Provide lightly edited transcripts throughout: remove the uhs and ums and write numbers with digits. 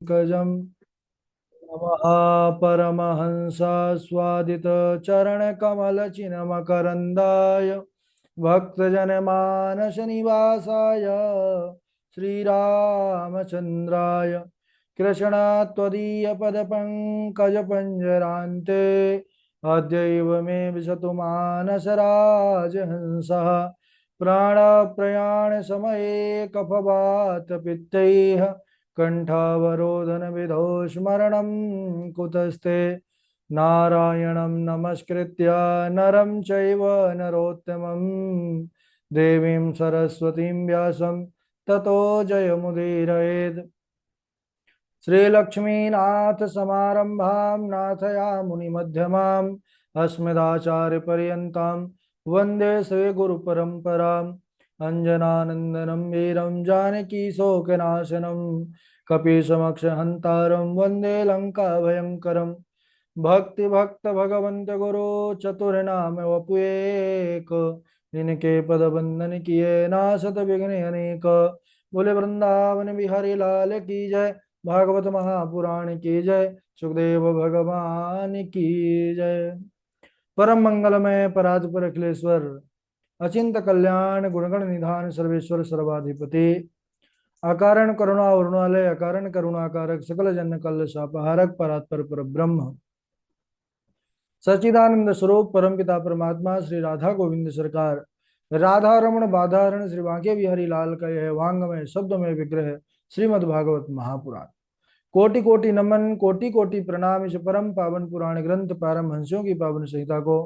पंकजं नमः परमहंस स्वादित चरण कमल चिन्मकरन्दाय भक्तजनमानस निवासाय श्रीरामचन्द्राय कृष्णात्वदीय पदपङ्कज पंजरान्ते अद्यैव मे विशतु मानसराजहंसः प्राणप्रयाण समये कफवात पित्तैः कंठावरोधन विधौ स्मरणं कुतस्ते नारायणं नमस्कृत्य नरं चैव नरोत्तमं देवीं सरस्वतीं व्यासं ततो जयमुदीरयेत् श्रीलक्ष्मीनाथ समारंभां नाथयामुनिमध्यमाम् अस्मदाचार्यपर्यन्तां वन्दे श्रीगुरुपरम्पराम् अञ्जनानन्दनं वीरं जानकीशोकनाशनं कपीशमक्षहन्तारं वन्दे लङ्काभयङ्करम् भक्ति भगवंत गुरु चतुर्नाम वपुएक जिनके पद बंदन किए नासत विघ्न अनेक बोले वृंदावन बिहारी लाल की जय भागवत महापुराण की जय सुखदेव भगवान की जय परम मंगलमय परात्पर अखिलेश्वर अचिंत कल्याण गुणगण निधान सर्वेश्वर सर्वाधिपति अकारण करुणा वरुणालय अकारण करुणाकारक सकल जन कल सापहारक परात्पर पर ब्रह्म सच्चिदानंद स्वरूप परमपिता परमात्मा श्री राधा गोविंद सरकार राधा रमण बाधारण श्री बांके बिहारी लाल का यह वांगमय शब्दमय विग्रह श्रीमद् भागवत महापुराण कोटि कोटि नमन कोटि कोटि प्रणाम। इस परम पावन पुराण ग्रंथ पारमहंस्यों की पावन संहिता को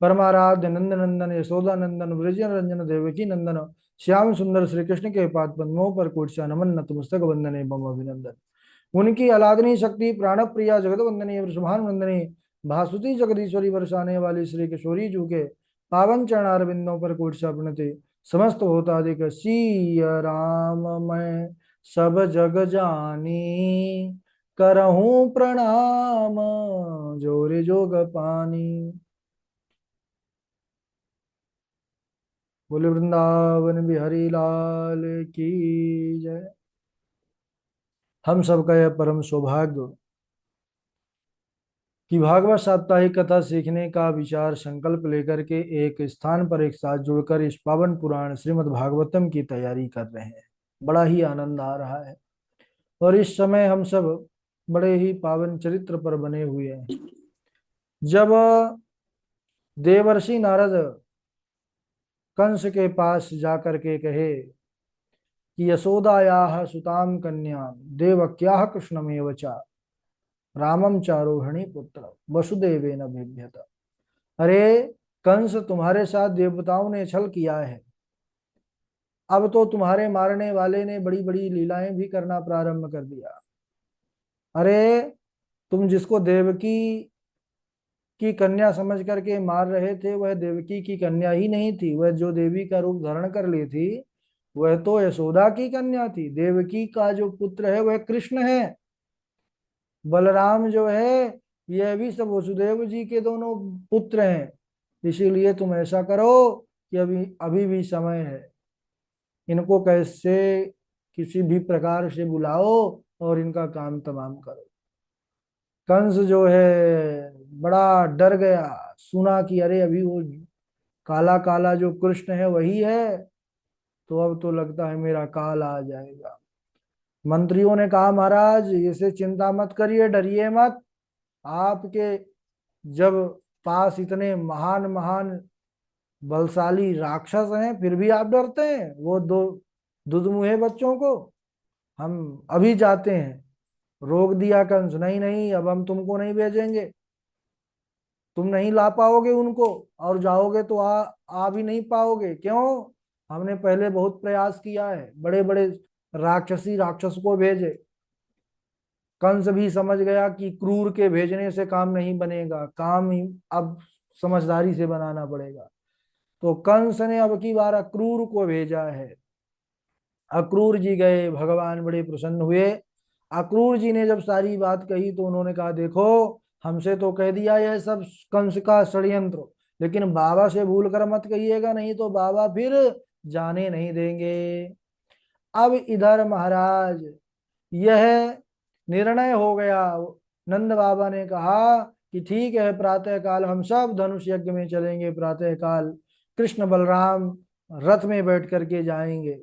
परमाराध्य नंद नंदन यशोदा नंदन ब्रज रंजन देवकी नंदन श्याम सुंदर श्री कृष्ण के पाद पद्मों पर कोटि नमन नतमस्तक वंदन एवं अभिनंदन। उनकी अलादनी शक्ति प्राण प्रिया जगत वंदनीय वृषभान वंदनी भासुती जगदीश्वरी वर्षाने वाली श्री किशोरी जू के पावन चरणार बिंदों पर कोटि प्रणति समस्त होता अधिक सीय राम मैं सब जग जानी करहूं प्रणाम जोरे जोग पानी। बोले वृंदावन बिहारी लाल की जय। हम सबका यह परम सौभाग्य कि भागवत साप्ताहिक कथा सीखने का विचार संकल्प लेकर के एक स्थान पर एक साथ जुड़कर इस पावन पुराण श्रीमद् भागवतम की तैयारी कर रहे हैं। बड़ा ही आनंद आ रहा है और इस समय हम सब बड़े ही पावन चरित्र पर बने हुए हैं। जब देवर्षि नारद कंस के पास जाकर के कहे कि यशोदायाः सुताम कन्या देवक्याः कृष्णमेव च रामम चारोहिणी पुत्र वसुदेवेन बिभ्यत। अरे कंस, तुम्हारे साथ देवताओं ने छल किया है, अब तो तुम्हारे मारने वाले ने बड़ी बड़ी लीलाएं भी करना प्रारंभ कर दिया। अरे तुम जिसको देवकी की कन्या समझ करके मार रहे थे वह देवकी की कन्या ही नहीं थी, वह जो देवी का रूप धारण कर ली थी वह तो यशोदा की कन्या थी। देवकी का जो पुत्र है वह कृष्ण है। बलराम जो है यह भी सब वसुदेव जी के दोनों पुत्र हैं। इसीलिए तुम ऐसा करो कि अभी अभी भी समय है, इनको कैसे किसी भी प्रकार से बुलाओ और इनका काम तमाम करो। कंस जो है बड़ा डर गया, सुना कि अरे अभी वो काला काला जो कृष्ण है वही है, तो अब तो लगता है मेरा काल आ जाएगा। मंत्रियों ने कहा महाराज इसे चिंता मत करिए, डरिए मत। आपके जब पास इतने महान महान बलशाली राक्षस हैं फिर भी आप डरते हैं वो दो दुधमुहे बच्चों को। हम अभी जाते हैं। रोक दिया कंस, नहीं नहीं अब हम तुमको नहीं भेजेंगे, तुम नहीं ला पाओगे उनको और जाओगे तो आ भी नहीं पाओगे। क्यों? हमने पहले बहुत प्रयास किया है, बड़े बड़े राक्षस को भेजे। कंस भी समझ गया कि क्रूर के भेजने से काम नहीं बनेगा, काम ही अब समझदारी से बनाना पड़ेगा। तो कंस ने अब की बार अक्रूर को भेजा है। अक्रूर जी गए, भगवान बड़े प्रसन्न हुए। अक्रूर जी ने जब सारी बात कही तो उन्होंने कहा देखो हमसे तो कह दिया यह सब कंस का षड्यंत्र, लेकिन बाबा से भूल कर मत कहिएगा, नहीं तो बाबा फिर जाने नहीं देंगे। अब इधर महाराज यह निर्णय हो गया। नंद बाबा ने कहा कि ठीक है, प्रातः काल हम सब धनुष यज्ञ में चलेंगे, प्रातः काल कृष्ण बलराम रथ में बैठ करके जाएंगे।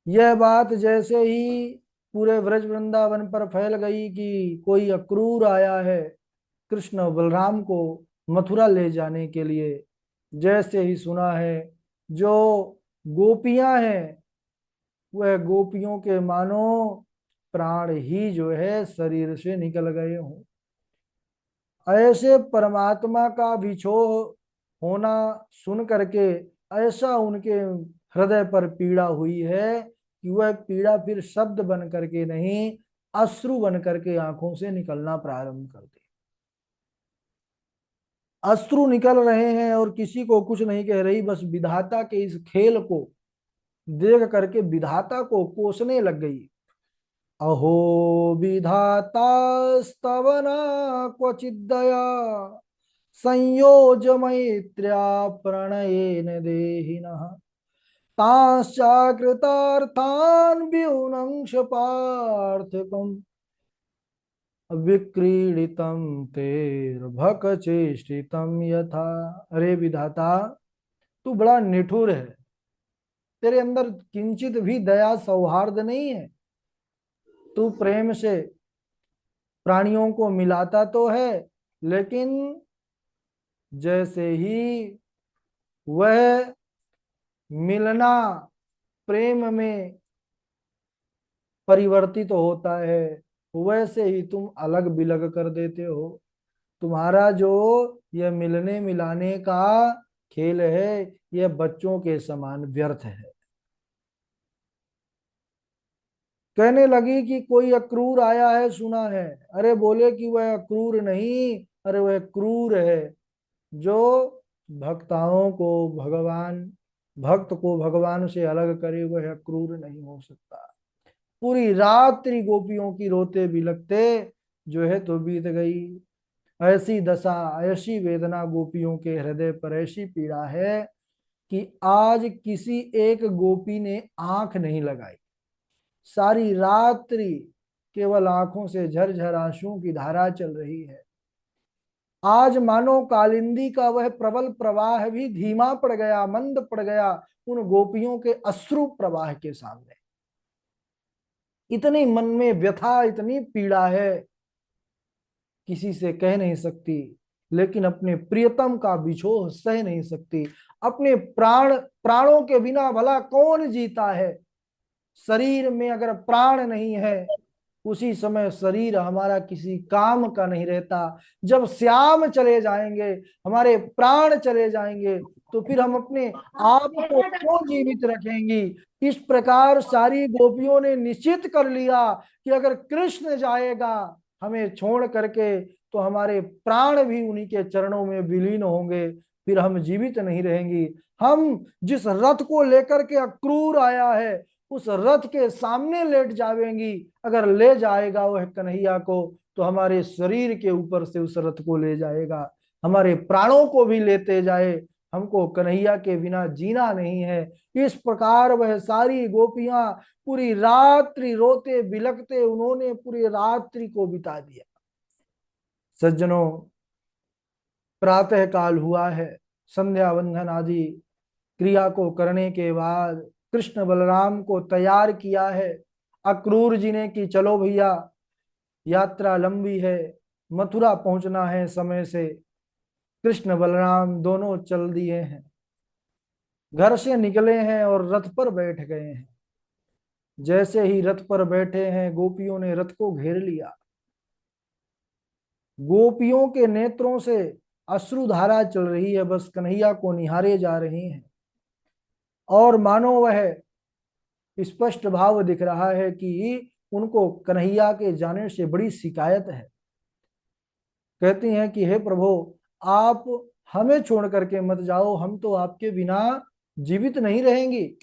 यह बात जैसे ही पूरे ब्रज वृंदावन पर फैल गई कि कोई अक्रूर आया है कृष्ण बलराम को मथुरा ले जाने के लिए, जैसे ही सुना है, जो गोपियां हैं वह गोपियों के मानो प्राण ही जो है शरीर से निकल गए हों। ऐसे परमात्मा का विछोह होना सुन करके ऐसा उनके हृदय पर पीड़ा हुई है कि वह पीड़ा फिर शब्द बन करके नहीं, अश्रु बन करके आंखों से निकलना प्रारंभ कर दी। अश्रु निकल रहे हैं और किसी को कुछ नहीं कह रही, बस विधाता के इस खेल को देख करके विधाता को कोसने लग गई। अहो विधातास्तवना क्वचिदया संयोज मैत्र्या प्रणयेन देहिनः तांश्चाकृतार्थान् व्युनंक्ष पार्थकम् विक्रीडितं तेर्भकचेष्टितं यथा। अरे विधाता, तू बड़ा निठुर है, तेरे अंदर किंचित भी दया सौहार्द नहीं है। तू प्रेम से प्राणियों को मिलाता तो है, लेकिन जैसे ही वह मिलना प्रेम में परिवर्तित होता है, वैसे ही तुम अलग बिलग कर देते हो। तुम्हारा जो यह मिलने मिलाने का खेल है, यह बच्चों के समान व्यर्थ है। कहने लगी कि कोई अक्रूर आया है सुना है। अरे बोले कि वह अक्रूर नहीं, अरे वह क्रूर है, जो भक्ताओं को भगवान भक्त को भगवान से अलग करे, वह क्रूर नहीं हो सकता। पूरी रात्रि गोपियों की रोते बिलखते जो है तो बीत गई। ऐसी दशा, ऐसी वेदना गोपियों के हृदय पर, ऐसी पीड़ा है कि आज किसी एक गोपी ने आंख नहीं लगाई। सारी रात्रि केवल आंखों से झरझर आंसुओं की धारा चल रही है। आज मानो कालिंदी का वह प्रबल प्रवाह भी धीमा पड़ गया, मंद पड़ गया उन गोपियों के अश्रु प्रवाह के सामने। इतनी मन में व्यथा, इतनी पीड़ा है, किसी से कह नहीं सकती, लेकिन अपने प्रियतम का बिछोह सह नहीं सकती। अपने प्राणों के बिना भला कौन जीता है। शरीर में अगर प्राण नहीं है, उसी समय शरीर हमारा किसी काम का नहीं रहता। जब श्याम चले जाएंगे, हमारे प्राण चले जाएंगे, तो फिर हम अपने आप को क्यों जीवित रखेंगी। इस प्रकार सारी गोपियों ने निश्चित कर लिया कि अगर कृष्ण जाएगा हमें छोड़ करके, तो हमारे प्राण भी उन्हीं के चरणों में विलीन होंगे, फिर हम जीवित नहीं रहेंगी। हम जिस रथ को लेकर के अक्रूर आया है, उस रथ के सामने लेट जावेंगी। अगर ले जाएगा वह कन्हैया को, तो हमारे शरीर के ऊपर से उस रथ को ले जाएगा। हमारे प्राणों को भी लेते जाए, हमको कन्हैया के बिना जीना नहीं है। इस प्रकार वह सारी गोपियां पूरी रात्रि रोते बिलखते उन्होंने पूरी रात्रि को बिता दिया। सज्जनों, प्रातः काल हुआ है। संध्या वंदन आदि क्रिया को करने के बाद कृष्ण बलराम को तैयार किया है अक्रूर जी ने कि चलो भैया, यात्रा लंबी है, मथुरा पहुंचना है समय से। कृष्ण बलराम दोनों चल दिए हैं, घर से निकले हैं और रथ पर बैठ गए हैं। जैसे ही रथ पर बैठे हैं, गोपियों ने रथ को घेर लिया। गोपियों के नेत्रों से अश्रुधारा चल रही है, बस कन्हैया को निहारे जा रही हैं। और मानो वह स्पष्ट भाव दिख रहा है कि उनको कन्हैया के जाने से बड़ी शिकायत है। कहती हैं कि हे प्रभु, आप हमें छोड़ करके मत जाओ, हम तो आपके बिना जीवित नहीं रहेंगी।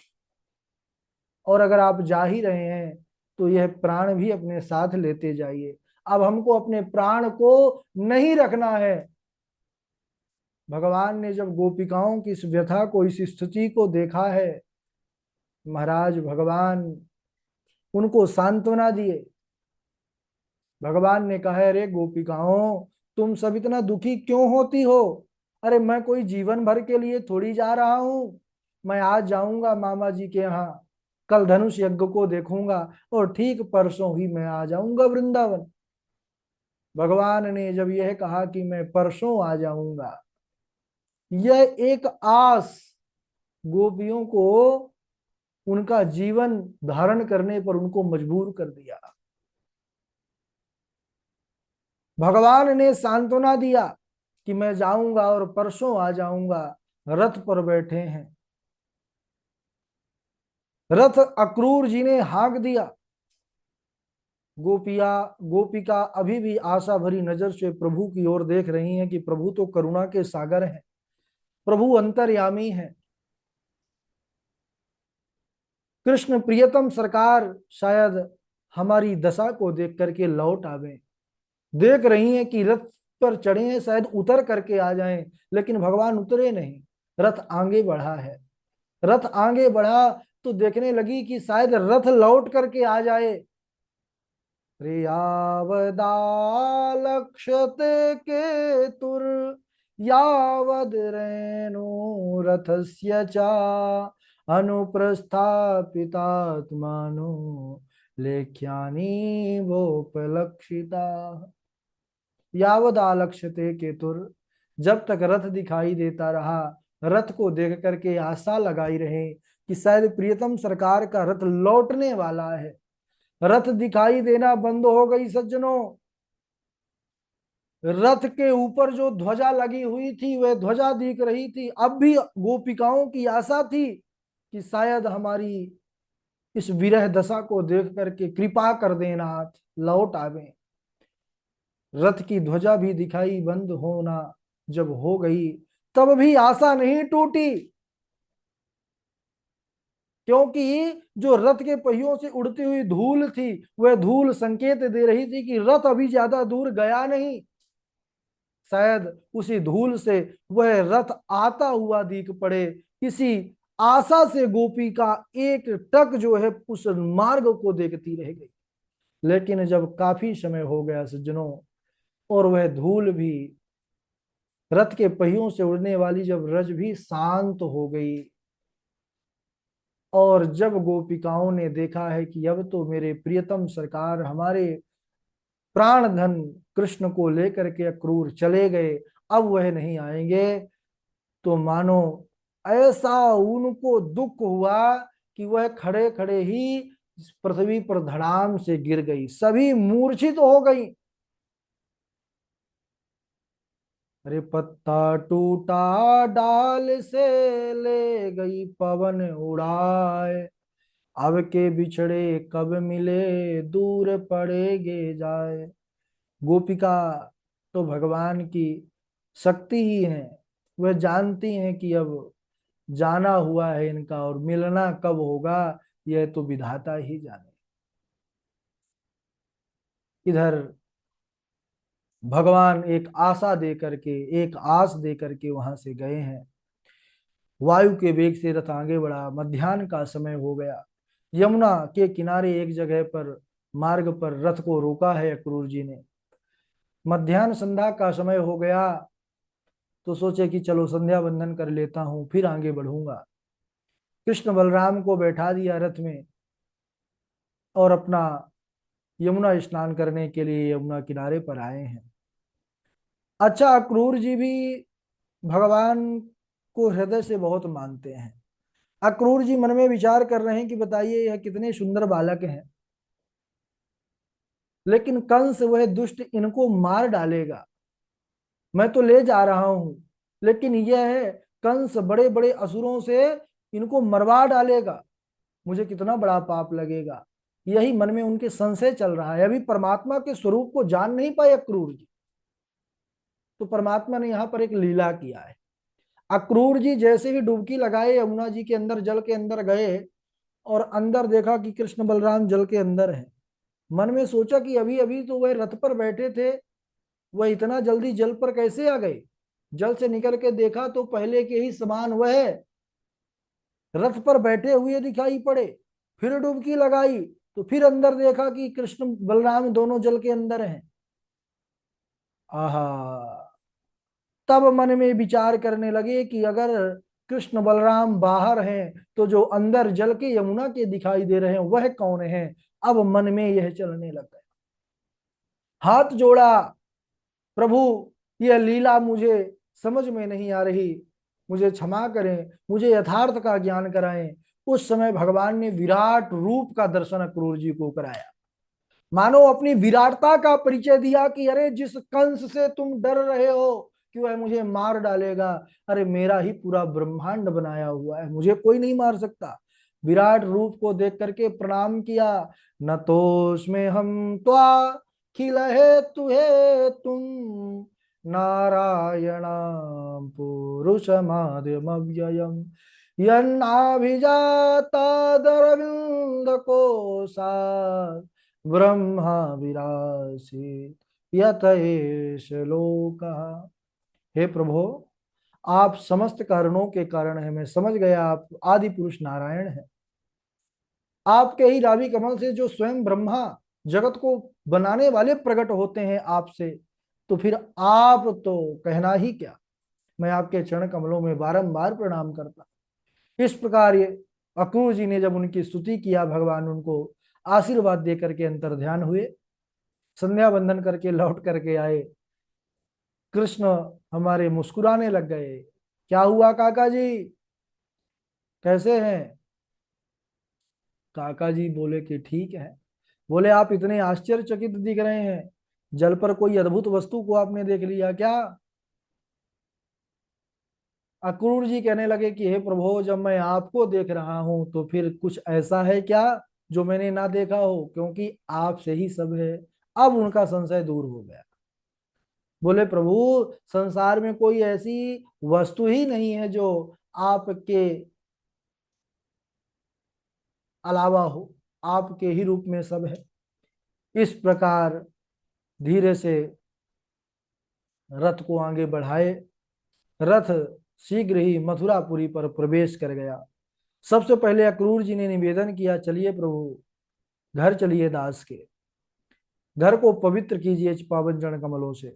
और अगर आप जा ही रहे हैं तो यह प्राण भी अपने साथ लेते जाइए। अब हमको अपने प्राण को नहीं रखना है। भगवान ने जब गोपिकाओं की इस व्यथा को, इस स्थिति को देखा है, महाराज भगवान उनको सांत्वना दिए। भगवान ने कहा, अरे गोपिकाओं, तुम सब इतना दुखी क्यों होती हो? अरे मैं कोई जीवन भर के लिए थोड़ी जा रहा हूं। मैं आज जाऊंगा मामा जी के यहाँ, कल धनुष यज्ञ को देखूंगा और ठीक परसों ही मैं आ जाऊंगा वृंदावन। भगवान ने जब यह कहा कि मैं परसों आ जाऊंगा, यह एक आस गोपियों को उनका जीवन धारण करने पर उनको मजबूर कर दिया। भगवान ने सांत्वना दिया कि मैं जाऊंगा और परसों आ जाऊंगा। रथ पर बैठे हैं। रथ अक्रूर जी ने हाँक दिया। गोपिया गोपिका अभी भी आशा भरी नजर से प्रभु की ओर देख रही हैं कि प्रभु तो करुणा के सागर हैं, प्रभु अंतर्यामी हैं। कृष्ण प्रियतम सरकार शायद हमारी दशा को देख करके लौट आवे। देख रही हैं कि रथ पर चढ़े हैं, शायद उतर करके आ जाएं, लेकिन भगवान उतरे नहीं। रथ आगे बढ़ा है। रथ आगे बढ़ा तो देखने लगी कि शायद रथ लौट करके आ जाए। यावदालक्ष्यते केतुर यावद रेणु रथस्य चा अनुप्रस्थापितात्मानो लेख्यानि वोपलक्षिता। यावद आलक्ष्यते केतुर, जब तक रथ दिखाई देता रहा, रथ को देख करके आशा लगाई रहे कि शायद प्रियतम सरकार का रथ लौटने वाला है। रथ दिखाई देना बंद हो गई सज्जनों। रथ के ऊपर जो ध्वजा लगी हुई थी वह ध्वजा दिख रही थी। अब भी गोपिकाओं की आशा थी कि शायद हमारी इस विरह दशा को देख करके कृपा कर देना, लौट आवे। रथ की ध्वजा भी दिखाई बंद होना जब हो गई, तब भी आशा नहीं टूटी, क्योंकि जो रथ के पहियों से उड़ती हुई धूल थी वह धूल संकेत दे रही थी कि रथ अभी ज्यादा दूर गया नहीं। शायद उसी धूल से वह रथ आता हुआ दिख पड़े। इसी आशा से गोपी का एक टक जो है उस मार्ग को देखती रह गई। लेकिन जब काफी समय हो गया सज्जनों, और वह धूल भी, रथ के पहियों से उड़ने वाली जब रज भी शांत हो गई, और जब गोपिकाओं ने देखा है कि अब तो मेरे प्रियतम सरकार हमारे प्राण धन कृष्ण को लेकर के अक्रूर चले गए, अब वह नहीं आएंगे, तो मानो ऐसा उनको दुख हुआ कि वह खड़े खड़े ही पृथ्वी पर धड़ाम से गिर गई, सभी मूर्छित हो गई। अरे पत्ता टूटा डाल से ले गई पवन उड़ाए, अब के बिछड़े कब मिले दूर पड़ेगे जाए। गोपिका तो भगवान की शक्ति ही है। वह जानती हैं कि अब जाना हुआ है इनका और मिलना कब होगा यह तो विधाता ही जाने। इधर भगवान एक आशा दे करके, एक आस दे करके वहां से गए हैं। वायु के वेग से रथ आगे बढ़ा। मध्याह्न का समय हो गया। यमुना के किनारे एक जगह पर मार्ग पर रथ को रोका है अक्रूर जी ने। मध्याह्न संध्या का समय हो गया तो सोचे कि चलो संध्या बंदन कर लेता हूं, फिर आगे बढ़ूंगा। कृष्ण बलराम को बैठा दिया रथ में और अपना यमुना स्नान करने के लिए यमुना किनारे पर आए हैं। अच्छा, अक्रूर जी भी भगवान को हृदय से बहुत मानते हैं। अक्रूर जी मन में विचार कर रहे हैं कि बताइए यह कितने सुंदर बालक हैं, लेकिन कंस वह दुष्ट इनको मार डालेगा। मैं तो ले जा रहा हूं, लेकिन यह है कंस बड़े बड़े असुरों से इनको मरवा डालेगा, मुझे कितना बड़ा पाप लगेगा। यही मन में उनके संशय चल रहा है। अभी परमात्मा के स्वरूप को जान नहीं पाए अक्रूर जी, तो परमात्मा ने यहाँ पर एक लीला किया है। अक्रूर जी जैसे ही डुबकी लगाए यमुना जी के अंदर, जल के अंदर गए और अंदर देखा कि कृष्ण बलराम जल के अंदर है। मन में सोचा कि अभी अभी तो वह रथ पर बैठे थे, वह इतना जल्दी जल पर कैसे आ गए। जल से निकल के देखा तो पहले के ही समान वह रथ पर बैठे हुए दिखाई पड़े। फिर डुबकी लगाई तो फिर अंदर देखा कि कृष्ण बलराम दोनों जल के अंदर हैं। आहा, तब मन में विचार करने लगे कि अगर कृष्ण बलराम बाहर हैं तो जो अंदर जल के यमुना के दिखाई दे रहे हैं वह कौन है। अब मन में यह चलने लग गया, हाथ जोड़ा, प्रभु यह लीला मुझे समझ में नहीं आ रही, मुझे क्षमा करें, मुझे यथार्थ का ज्ञान कराएं। उस समय भगवान ने विराट रूप का दर्शन अक्रूर जी को कराया, मानो अपनी विराटता का परिचय दिया कि अरे जिस कंस से तुम डर रहे हो कि वह मुझे मार डालेगा, अरे मेरा ही पूरा ब्रह्मांड बनाया हुआ है, मुझे कोई नहीं मार सकता। विराट रूप को देख करके प्रणाम किया। न तोस्मे हम त्वा खिलहे तुहे तुम नारायण पुरुषमाद्यमव्ययम् यन्नाभिजातादरविन्द कोशात् ब्रह्मा विरासी यत एष लोकः। हे प्रभु, आप समस्त कारणों के कारण है, मैं समझ गया आप आदि पुरुष नारायण है। आपके ही नाभि कमल से जो स्वयं ब्रह्मा जगत को बनाने वाले प्रकट होते हैं आपसे, तो फिर आप तो कहना ही क्या। मैं आपके चरण कमलों में बारंबार प्रणाम करता। इस प्रकार ये अक्रूर जी ने जब उनकी स्तुति किया, भगवान उनको आशीर्वाद दे करके अंतर ध्यान हुए, संध्या बंदन करके लौट करके आए। कृष्ण हमारे मुस्कुराने लग गए। क्या हुआ काका जी, कैसे हैं। काका जी बोले कि ठीक है। बोले आप इतने आश्चर्यचकित दिख रहे हैं, जल पर कोई अद्भुत वस्तु को आपने देख लिया क्या। अक्रूर जी कहने लगे कि हे प्रभु, जब मैं आपको देख रहा हूं तो फिर कुछ ऐसा है क्या जो मैंने ना देखा हो, क्योंकि आपसे ही सब है। अब उनका संशय दूर हो गया। बोले प्रभु, संसार में कोई ऐसी वस्तु ही नहीं है जो आपके अलावा हो, आपके ही रूप में सब है। इस प्रकार धीरे से रथ को आगे बढ़ाए। रथ शीघ्र ही मथुरापुरी पर प्रवेश कर गया। सबसे पहले अक्रूर जी ने निवेदन किया, चलिए प्रभु, घर चलिए दास के, घर को पवित्र कीजिए पावन चरण कमलों से।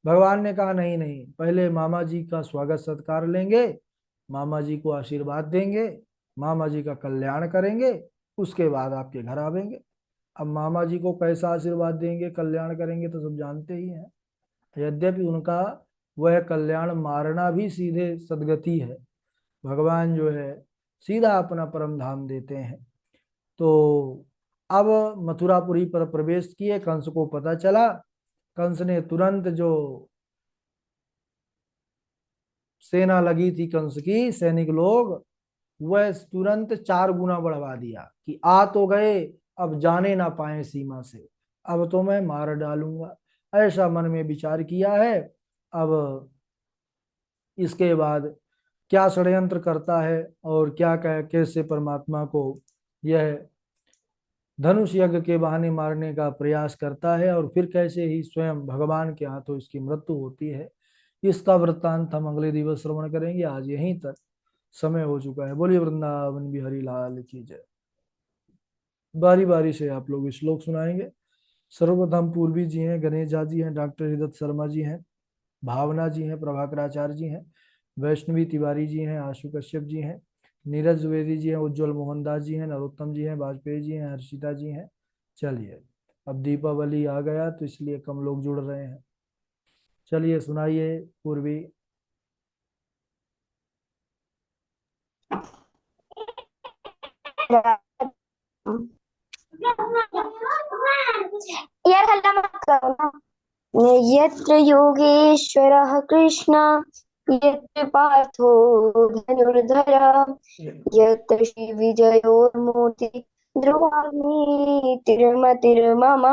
भगवान ने कहा नहीं नहीं, पहले मामा जी का स्वागत सत्कार लेंगे, मामा जी को आशीर्वाद देंगे, मामा जी का कल्याण करेंगे, उसके बाद आपके घर आवेंगे। अब मामा जी को कैसा आशीर्वाद देंगे, कल्याण करेंगे तो सब जानते ही हैं। यद्यपि उनका वह कल्याण मारना भी सीधे सदगति है, भगवान जो है सीधा अपना परम धाम देते हैं। तो अब मथुरापुरी पर प्रवेश किए। कंस को पता चला। कंस ने तुरंत जो सेना लगी थी, कंस की सैनिक लोग, वह तुरंत 4 गुना बढ़वा दिया कि आ तो गए, अब जाने ना पाए सीमा से, अब तो मैं मार डालूंगा। ऐसा मन में विचार किया है। अब इसके बाद क्या षड्यंत्र करता है और क्या कैसे परमात्मा को यह धनुष यज्ञ के बहाने मारने का प्रयास करता है, और फिर कैसे ही स्वयं भगवान के हाथों इसकी मृत्यु होती है, इसका वृत्तांत हम अगले दिवस श्रवण करेंगे। आज यहीं तक समय हो चुका है। बोलिए वृंदावन बिहारी लाल की जय। बारी बारी से आप लोग श्लोक सुनाएंगे। सर्वप्रथम पूर्वी जी हैं, गणेश झा जी हैं, डॉक्टर हृदत शर्मा जी हैं, भावना जी हैं, प्रभाकराचार्य जी हैं, वैष्णवी तिवारी जी हैं, आशु कश्यप जी हैं, नीरज द्विवेदी जी हैं, उज्जवल मोहनदास जी हैं, नरोत्तम जी हैं, वाजपेयी जी हैं, हर्षिता जी हैं। चलिए, अब दीपावली आ गया तो इसलिए कम लोग जुड़ रहे हैं। चलिए सुनाइए पूर्वी। यार हल्ला मत करो ना। यत्र योगेश्वरः कृष्ण, यत्र पार्थो धनुर्धरः, यत्र श्रीविजयोर्मूर्ति ध्रुवाग्नि तिरुमतिर्मम।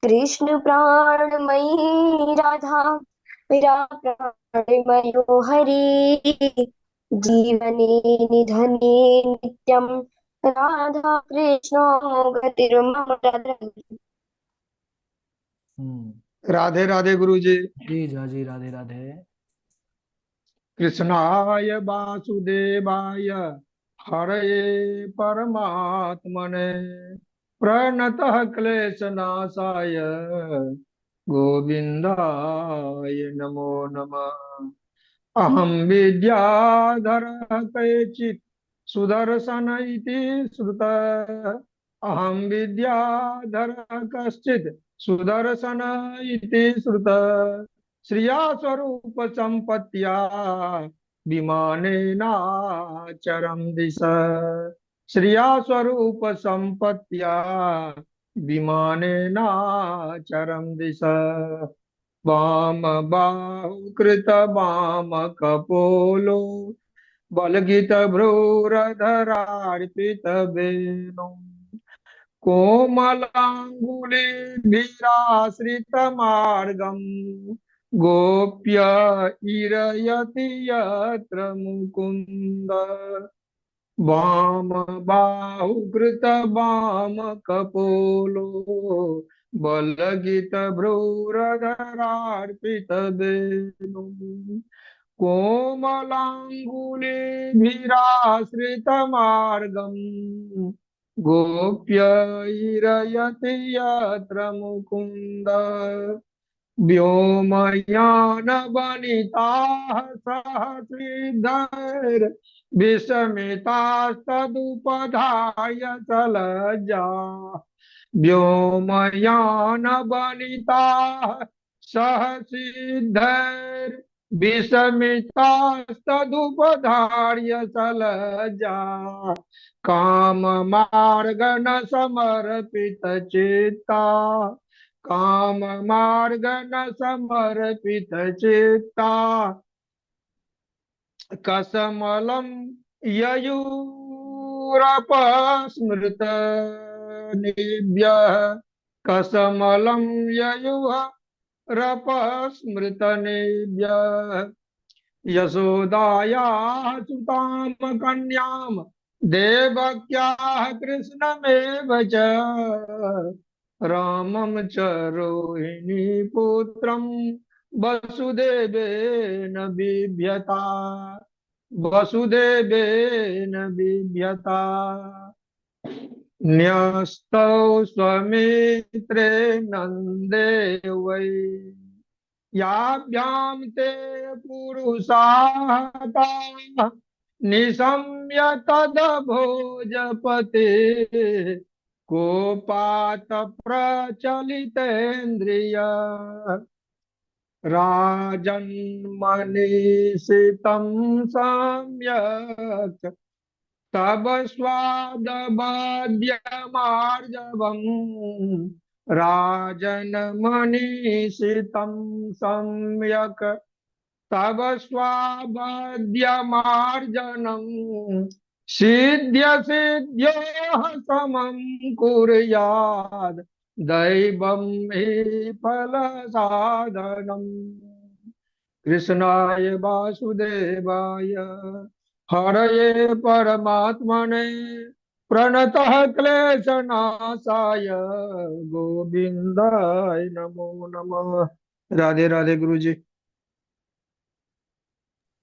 कृष्ण प्राणमयी राधा, प्राणमयो हरि, जीवने निधने नित्यं, राधा कृष्णो गतिर्मम राधा। हम्म। राधे राधे गुरु जी। जी झा जी, राधे राधे। कृष्णाय वासुदेवाय हरये परमात्मने प्रणतः क्लेशनाशाय गोविन्दाय नमो नमः। अहं विद्याधरः कैचित् सुदर्शन इति श्रुतः। अहं विद्याधरः कश्चित् सुदर्शन इति श्रुतः। श्रिया स्वरूप सम्पत्त्या विमानेनाचरं दिशः। श्रिया स्वरूप सम्पत्त्या विमानेनाचरं दिशः। वाम बाहुकृत वाम कपोलो बलगित भ्रूरधरार्पित वेणु कोमलाङ्गुलिभिराश्रित मार्गम् गोप्य इरयति यत्र मुकुन्द। वाम बाहुकृत वाम कपोलो बलगित भ्रूरधरार्पित वेणु कोमलाङ्गुलिभिराश्रितमार्गम् गोप्य इरयति यत्र मुकुन्द। व्योमयानवनिताः सहस्रिधैर्विस्मितास्तदुपधाय सलज्जा। व्योमयानवनिताः सहसिद्धैर्विस्मितास्तदुपधार्य सलज्जा। काममार्गन समर्पितचित्ता काम मार्ग न समर्पित चित्ता कसमलम ययुरपस्मृत निभ्य कसमलम ययुरपस्मृत निभ्य यशोदायाः सुतां कन्यां देवक्याः कृष्णमेव च रामं च रोहिणी पुत्रं वसुदेवेन बिभ्यता वसुदेवेन बिभ्यता। न्यस्तौ स्वमित्रे नन्दे वै याभ्यां ते पुरुषाः निशम्य तदभोजपते कोपात प्रचलितेन्द्रिय राजन्मनीषितं सम्यक् तव स्वादबध्यमार्जवम् राजन्मनीषितं सम्यक् तव स्वाबध्यमार्जनम् सिद्ध्य सिद्ध्योः समं कुर्यात् दैवं हि फलसाधनम्। कृष्णाय वासुदेवाय हरये परमात्मने प्रणतः क्लेशनाशाय गोविंदाय नमो नमः। राधे राधे गुरु जी।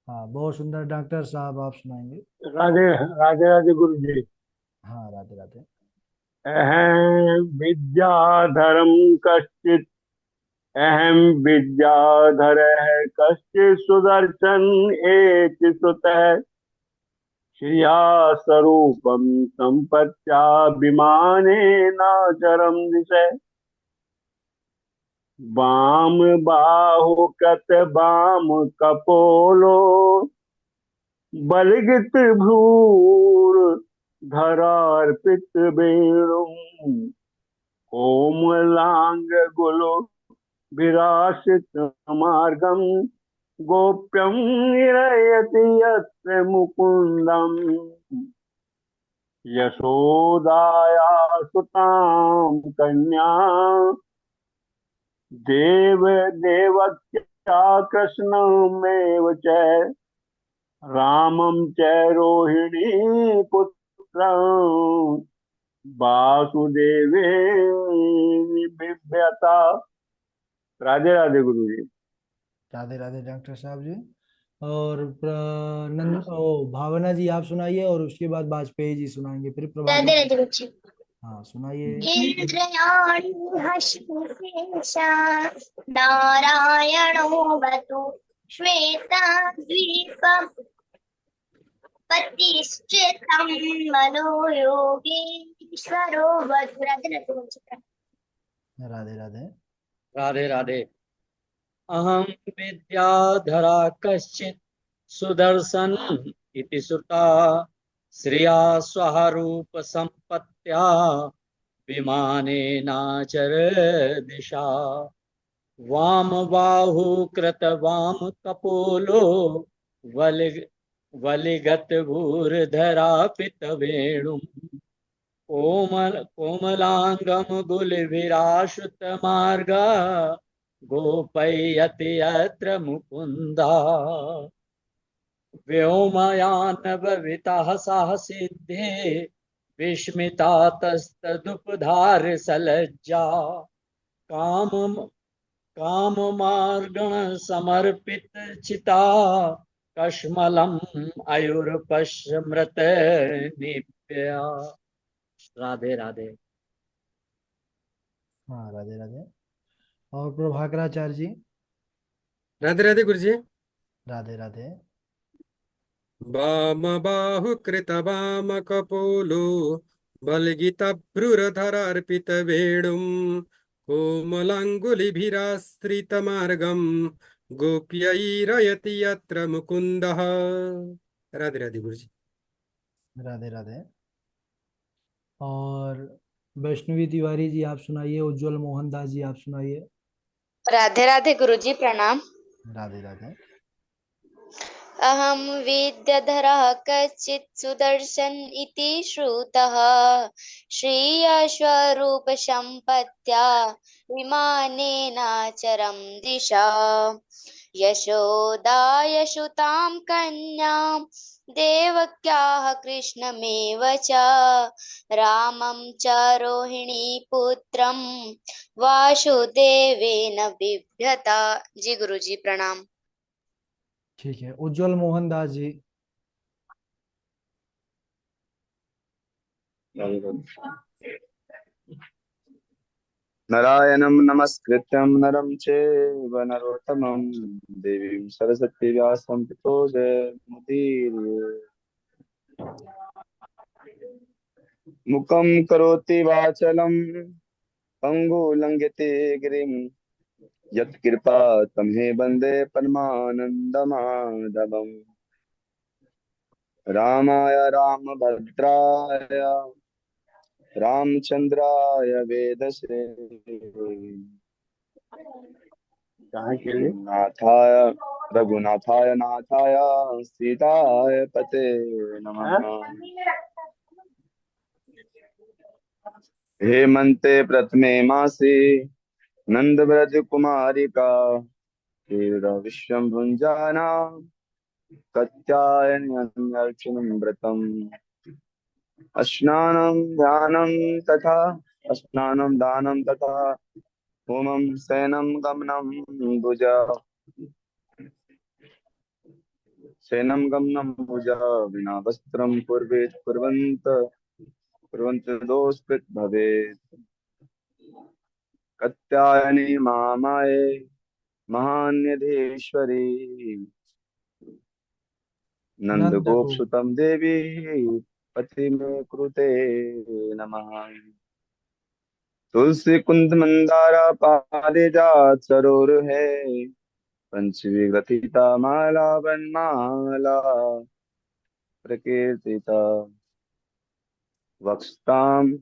हाँ, बहुत सुंदर डॉक्टर साहब, आप सुनाएंगे। राधे राधे राधे गुरु जी। हाँ, राधे राधे। अहम विद्याधरम कश्चित् अहम विद्याधर कश्चित् सुदर्शन एति सुतः श्रिया स्वरूपम संपत्त्या विमानेनाचरं दिशः। वाम बाहु कत वाम कपोलो बलगित भ्रूर धरार्पित वेणुम् कोमलांग गुलो विराशित मार्गम गोप्यम निरयति यत्र मुकुंदम। यशोदाया सुतां कन्या देव देवक्या कृष्णमेव च रामं च रोहिणी पुत्रं वासुदेवे बिभ्यता। राधे राधे गुरु जी। राधे राधे डॉक्टर साहब जी। और भावना जी आप सुनाइए, और उसके बाद वाजपेयी जी सुनाएंगे, फिर प्रभाकर। राधे राधे बच्चे। हाँ सुनाइए। इंद्रयाणी हर्षेशा नारायणो वतु श्वेतद्वीपं प्रतिष्ठितं मनोयोगीश्वरो वतु। राधे राधे। राधे राधे। अहं विद्याधरा कश्चित् सुदर्शन इति सुता श्रिया स्वरूप संपत्त्या विमानेनाचर दिशा वाम बाहु कृत वाम कपोलो वलि वलिगत भूर्धरा पित वेणु कोमलांगम गुलविराशुत मार्गा गोपयति यत्र मुकुन्दा व्योमयानभवितः सह सिद्धे विस्मिता तस्तदुपधार सलज्जा काम काममार्गण समर्पित चिता कश्मलम आयुर्पश्मृत निप्या। राधे राधे। हाँ राधे राधे। और प्रभाकराचार्य जी। राधे राधे गुरुजी। राधे राधे। वाम बाहु कृत वाम कपोलो बलगितभ्रुरधरार्पित वेणुं कोमलाङ्गुलिभिराश्रित मार्गं गोप्यैरयति यत्र मुकुन्दः। राधे राधे गुरुजी। राधे राधे। और वैष्णवी तिवारी जी आप सुनाइए। उज्जवल मोहन दास जी आप सुनाइए। राधे राधे गुरुजी प्रणाम। राधे राधे। अहं विद्याधरः कश्चित् सुदर्शन इति श्रुतः श्रियस्वरूपसम्पत्त्या विमानेनाचरं दिशा यशोदायशुतां कन्यां देवक्याः कृष्णमेव च रामं च रोहिणीपुत्रं वासुदेवेन बिभ्यता। जी गुरुजी प्रणाम। ठीक है। उज्जवल मोहन दास जी। नारायणं नमस्कृत्यं नरं चैव नरोत्तमं देवीं सरस्वती व्यासं ततो जयमुदीरये। मुखं करोति वाचलं पङ्गुलङ्घयते गिरिं यत्कृपा तमहे वन्दे परमानन्दमाधवम्। रामाय रामभद्राय रामचंद्राय वेदसे नाथाय रघुनाथाय नाथाय सीताय पते नमः। हेमंते प्रथमे मासे नंदव्रज कुमारिका विश्वं भुञ्जाना कत्यायन्यर्चनं व्रतम् स्नानं दानं तथा होमं शयनं गमनं भुजा विना वस्त्रं कुर्वन्त दोषकृत भवेत्। कत्यायनी मामाये महान्यधीश्वरी नंदगोपसुतं देवी पति में कृते नमः। तुलसी कुंद मंदारा पारिजात सरोर है पंचविगथिता माला वनमाला प्रकीर्तिता वक्ष्ताम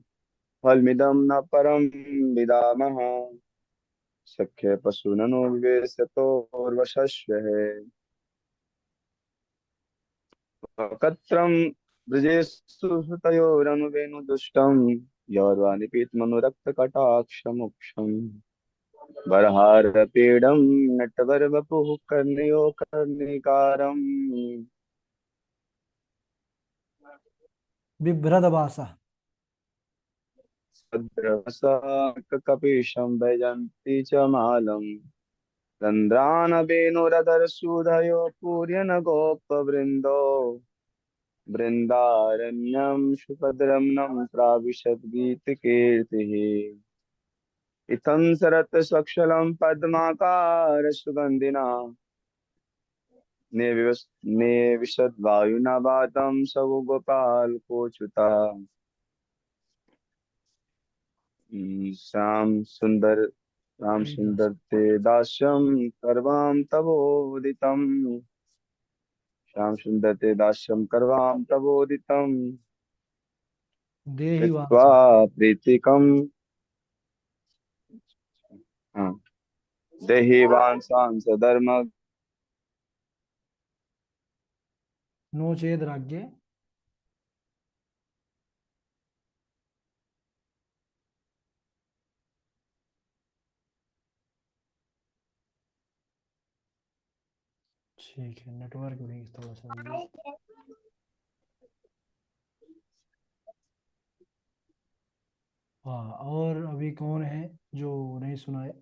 फलमिदं न परम विदामः सख्य पशुननो विवेशतोर्वशस्व है। वकत्रं ब्रजेषु सुतयोरनुवेणुदुष्टं यौर्वानिपीतमनुरक्तकटाक्षमुक्षम् बर्हारपीडं नटवरवपुः कर्णयो कर्णिकारम्। बिभ्रदवासा। सद्रवसाकपीशं वैजन्ती च मालम् रन्ध्रानवेणुरधरसूदयो पूर्यन गोपवृन्दो बृन्दारण्यं सुभद्रम्नं प्राविशद् गीतकीर्तिः। इत्थं सरत्स्वक्षलं पद्माकार सुगन्धिना नेविशद्वायुना वातं स वो गोपालकोऽच्युता। श्याम सुंदर ते दास्यं करवां तवोदितं। श्याम सुंदर ते दास्यं करवां तवोदितं। देहि कृत्वा वांसा प्रीतिकं हाँ, देहि वांसां सधर्म। नो चेद राज्ञे। ठीक है, नेटवर्क भी थोड़ा सा ये। हाँ, और अभी कौन है जो नहीं सुनाए?